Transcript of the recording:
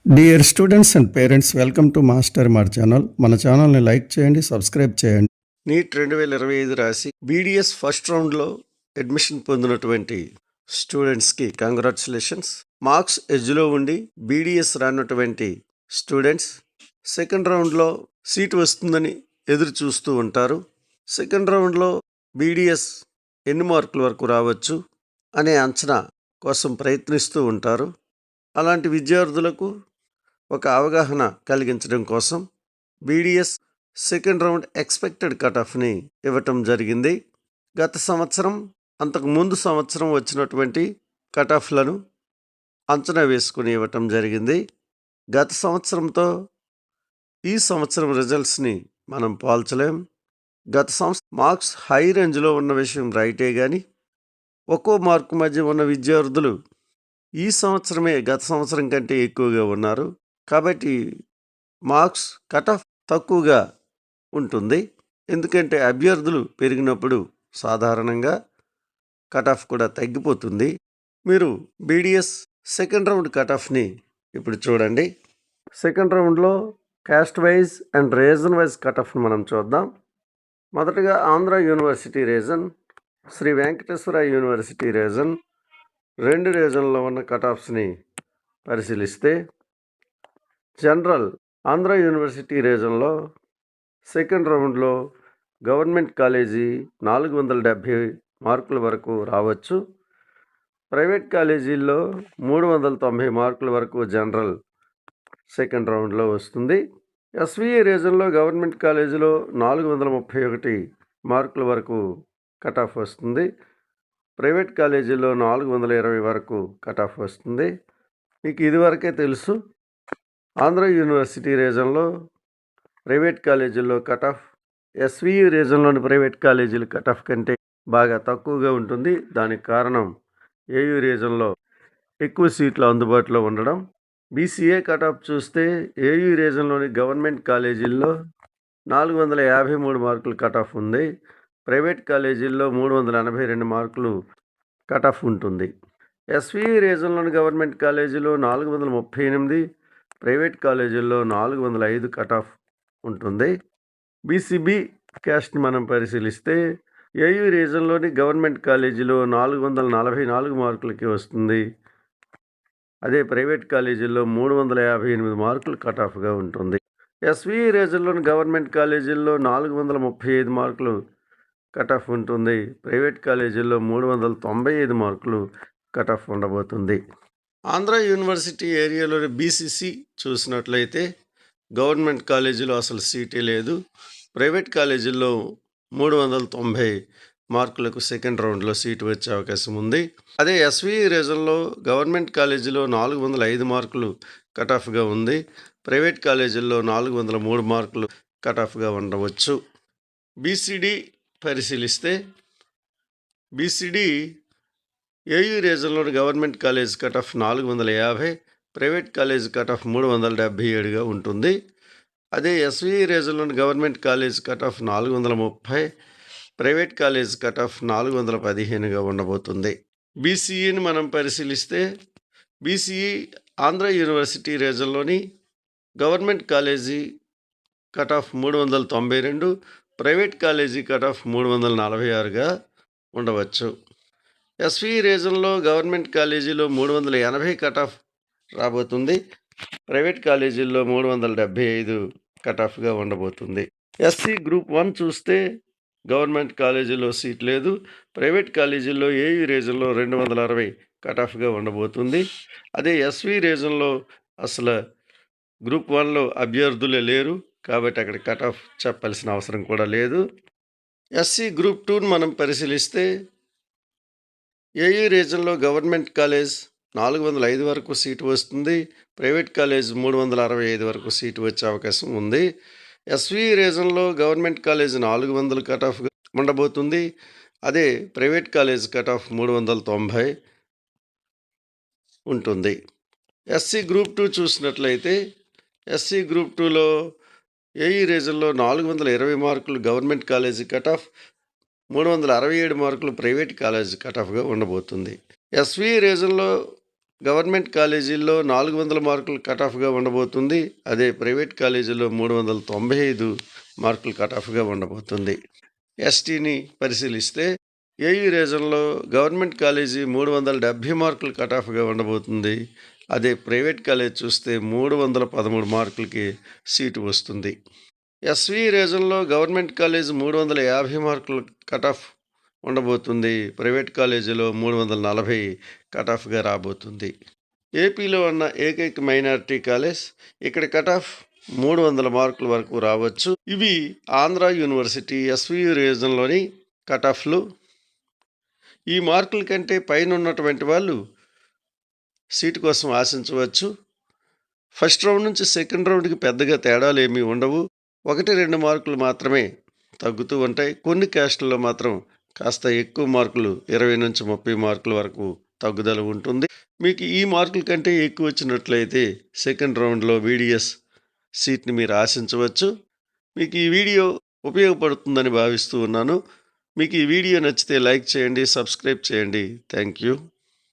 Dear students and parents, welcome to master mart channel. మన ఛానల్ని like చేయండి, subscribe చేయండి. నీట్ 2025 రాసి బీడీఎస్ ఫస్ట్ రౌండ్లో అడ్మిషన్ పొందినటువంటి స్టూడెంట్స్కి కంగ్రాచులేషన్స్. మార్క్స్ ఎడ్జ్లో ఉండి బీడీఎస్ రానటువంటి స్టూడెంట్స్ సెకండ్ రౌండ్లో సీటు వస్తుందని ఎదురు చూస్తూ ఉంటారు. సెకండ్ రౌండ్లో బీడీఎస్ ఎన్ని మార్కుల వరకు రావచ్చు అనే అంచనా కోసం ప్రయత్నిస్తూ ఉంటారు. అలాంటి విద్యార్థులకు ఒక అవగాహన కలిగించడం కోసం BDS second round expected cut ఆఫ్ని ఇవ్వటం జరిగింది. గత సంవత్సరం, అంతకు ముందు సంవత్సరం వచ్చినటువంటి కట్ ఆఫ్లను అంచనా వేసుకుని ఇవ్వటం జరిగింది. గత సంవత్సరంతో ఈ సంవత్సరం రిజల్ట్స్ని మనం పోల్చలేం. గత సంవత్సరం మార్క్స్ హై రేంజ్లో ఉన్న విషయం రైటే, కానీ ఒక్కో మార్కు మధ్య ఉన్న విద్యార్థులు ఈ సంవత్సరమే గత సంవత్సరం కంటే ఎక్కువగా ఉన్నారు. కాబట్టి మార్క్స్ కట్ ఆఫ్ తక్కువగా ఉంటుంది. ఎందుకంటే అభ్యర్థులు పెరిగినప్పుడు సాధారణంగా కట్ ఆఫ్ కూడా తగ్గిపోతుంది. మీరు బీడీఎస్ సెకండ్ రౌండ్ కట్ ఆఫ్ని ఇప్పుడు చూడండి. సెకండ్ రౌండ్లో caste wise and region wise cut ఆఫ్ని మనం చూద్దాం. మొదటగా Andhra university region, Shri Venkateswara university region, రెండు రీజన్లో ఉన్న కట్ ఆఫ్స్ని పరిశీలిస్తే జనరల్ ఆంధ్ర యూనివర్సిటీ రీజన్లో సెకండ్ రౌండ్లో గవర్నమెంట్ కాలేజీ 470 మార్కుల వరకు రావచ్చు. ప్రైవేట్ కాలేజీల్లో 390 మార్కుల వరకు జనరల్ సెకండ్ రౌండ్లో వస్తుంది. ఎస్వీఏ రీజన్లో గవర్నమెంట్ కాలేజీలో 431 మార్కుల వరకు కట్ ఆఫ్ వస్తుంది. ప్రైవేట్ కాలేజీలో 420 వరకు కట్ ఆఫ్ వస్తుంది. మీకు ఇదివరకే తెలుసు, ఆంధ్ర యూనివర్సిటీ రీజన్లో ప్రైవేట్ కాలేజీల్లో కట్ ఆఫ్ ఎస్వీయు రీజన్లోని ప్రైవేట్ కాలేజీల కట్ ఆఫ్ కంటే బాగా తక్కువగా ఉంటుంది. దానికి కారణం ఏయూ రీజన్లో ఎక్కువ సీట్లు అందుబాటులో ఉండడం. బీసీఏ కట్ ఆఫ్ చూస్తే ఏయూ రీజన్లోని గవర్నమెంట్ కాలేజీల్లో 453 మార్కులు కట్ ఆఫ్ ఉంది. ప్రైవేట్ కాలేజీల్లో 382 మార్కులు కట్ ఆఫ్ ఉంటుంది. ఎస్వీయు రీజన్లోని గవర్నమెంట్ కాలేజీలో 438, ప్రైవేట్ కాలేజీల్లో 405 కట్ ఆఫ్ ఉంటుంది. బీసీబీ క్యాస్ట్ని మనం పరిశీలిస్తే ఏయూ రీజన్లోని గవర్నమెంట్ కాలేజీలో 444 మార్కులకి వస్తుంది. అదే ప్రైవేట్ కాలేజీల్లో 358 మార్కులు కట్ ఆఫ్గా ఉంటుంది. ఎస్వీఈ రీజన్లోని గవర్నమెంట్ కాలేజీల్లో 435 మార్కులు కట్ ఆఫ్ ఉంటుంది. ప్రైవేట్ కాలేజీల్లో 395 మార్కులు కట్ ఆఫ్ ఉండబోతుంది. ఆంధ్ర యూనివర్సిటీ ఏరియాలోని బీసీసీ చూసినట్లయితే గవర్నమెంట్ కాలేజీలో అసలు సీటే లేదు. ప్రైవేట్ కాలేజీల్లో 390 మార్కులకు సెకండ్ రౌండ్లో సీటు వచ్చే అవకాశం ఉంది. అదే ఎస్వీఈ రీజన్లో గవర్నమెంట్ కాలేజీలో 405 మార్కులు కట్ ఆఫ్గా ఉంది. ప్రైవేట్ కాలేజీల్లో 403 మార్కులు కట్ ఆఫ్గా ఉండవచ్చు. బీసీడీ పరిశీలిస్తే బీసీడీ ఏయూ రీజన్లోని government college cut off 450, private college cut off 377గా ఉంటుంది. అదే ఎస్వీఈ రీజన్లోని government college cut off 430, private college cut off 415గా ఉండబోతుంది. బీసీఈని మనం పరిశీలిస్తే బీసీఈ ఆంధ్ర యూనివర్సిటీ రీజన్లోని government college cut off 392, private college cut off 346గా ఉండవచ్చు. ఎస్వీ రీజన్లో గవర్నమెంట్ కాలేజీలో 380 కట్ ఆఫ్ రాబోతుంది. ప్రైవేట్ కాలేజీల్లో 375 కట్ ఆఫ్గా ఉండబోతుంది. ఎస్సీ గ్రూప్ 1 చూస్తే గవర్నమెంట్ కాలేజీలో సీట్ లేదు. ప్రైవేట్ కాలేజీల్లో ఏయూ రీజన్లో 260 కట్ ఆఫ్గా ఉండబోతుంది. అదే ఎస్వీ రీజన్లో అసలు గ్రూప్ 1లో అభ్యర్థులే లేరు, కాబట్టి అక్కడ కట్ ఆఫ్ చెప్పాల్సిన అవసరం కూడా లేదు. ఎస్సీ గ్రూప్ 2ను మనం పరిశీలిస్తే ఏయూ రీజన్లో గవర్నమెంట్ కాలేజ్ 405 వరకు సీటు వస్తుంది. ప్రైవేట్ కాలేజ్ 365 వరకు సీటు వచ్చే అవకాశం ఉంది. ఎస్వీ రీజన్లో గవర్నమెంట్ కాలేజ్ 400 కట్ ఆఫ్ ఉండబోతుంది. అదే ప్రైవేట్ కాలేజ్ కట్ ఆఫ్ 390 ఉంటుంది. ఎస్సీ గ్రూప్ 2 చూసినట్లయితే ఎస్సీ గ్రూప్ 2లో ఏయూ రీజన్లో 420 మార్కులు గవర్నమెంట్ కాలేజీ కట్ ఆఫ్, 367 మార్కులు ప్రైవేట్ కాలేజ్ కట్ ఆఫ్గా ఉండబోతుంది. ఎస్వీ రీజన్లో గవర్నమెంట్ కాలేజీల్లో 400 మార్కులు కట్ ఆఫ్గా ఉండబోతుంది. అదే ప్రైవేట్ కాలేజీలో 395 మార్కులు కట్ ఆఫ్గా ఉండబోతుంది. ఎస్టీని పరిశీలిస్తే ఏయూ రీజన్లో గవర్నమెంట్ కాలేజీ 370 మార్కులు కట్ ఆఫ్గా ఉండబోతుంది. అదే ప్రైవేట్ కాలేజ్ చూస్తే 313 మార్కులకి సీటు వస్తుంది. ఎస్వి రీజన్లో గవర్నమెంట్ కాలేజ్ 350 మార్కులు కట్ ఆఫ్ ఉండబోతుంది. ప్రైవేట్ కాలేజీలో 340 కట్ ఆఫ్గా రాబోతుంది. ఏపీలో ఉన్న ఏకైక మైనారిటీ కాలేజ్ ఇక్కడ కట్ ఆఫ్ 300 మార్కుల వరకు రావచ్చు. ఇవి ఆంధ్ర యూనివర్సిటీ ఎస్వియు రీజన్లోని కట్ ఆఫ్లు. ఈ మార్కుల కంటే పైన ఉన్నటువంటి వాళ్ళు సీటు కోసం ఆశించవచ్చు. ఫస్ట్ రౌండ్ నుంచి సెకండ్ రౌండ్కి పెద్దగా తేడాలు ఏమీ ఉండవు. 1-2 మార్కులు మాత్రమే తగ్గుతూ ఉంటాయి. కొన్ని క్యాస్టుల్లో మాత్రం కాస్త ఎక్కువ మార్కులు 20 నుంచి 30 మార్కుల వరకు తగ్గుదల ఉంటుంది. మీకు ఈ మార్కుల కంటే ఎక్కువ వచ్చినట్లయితే సెకండ్ రౌండ్లో వీడిఎస్ సీట్ని మీరు ఆశించవచ్చు. మీకు ఈ వీడియో ఉపయోగపడుతుందని భావిస్తూ ఉన్నాను. మీకు ఈ వీడియో నచ్చితే లైక్ చేయండి, సబ్స్క్రైబ్ చేయండి. Thank you.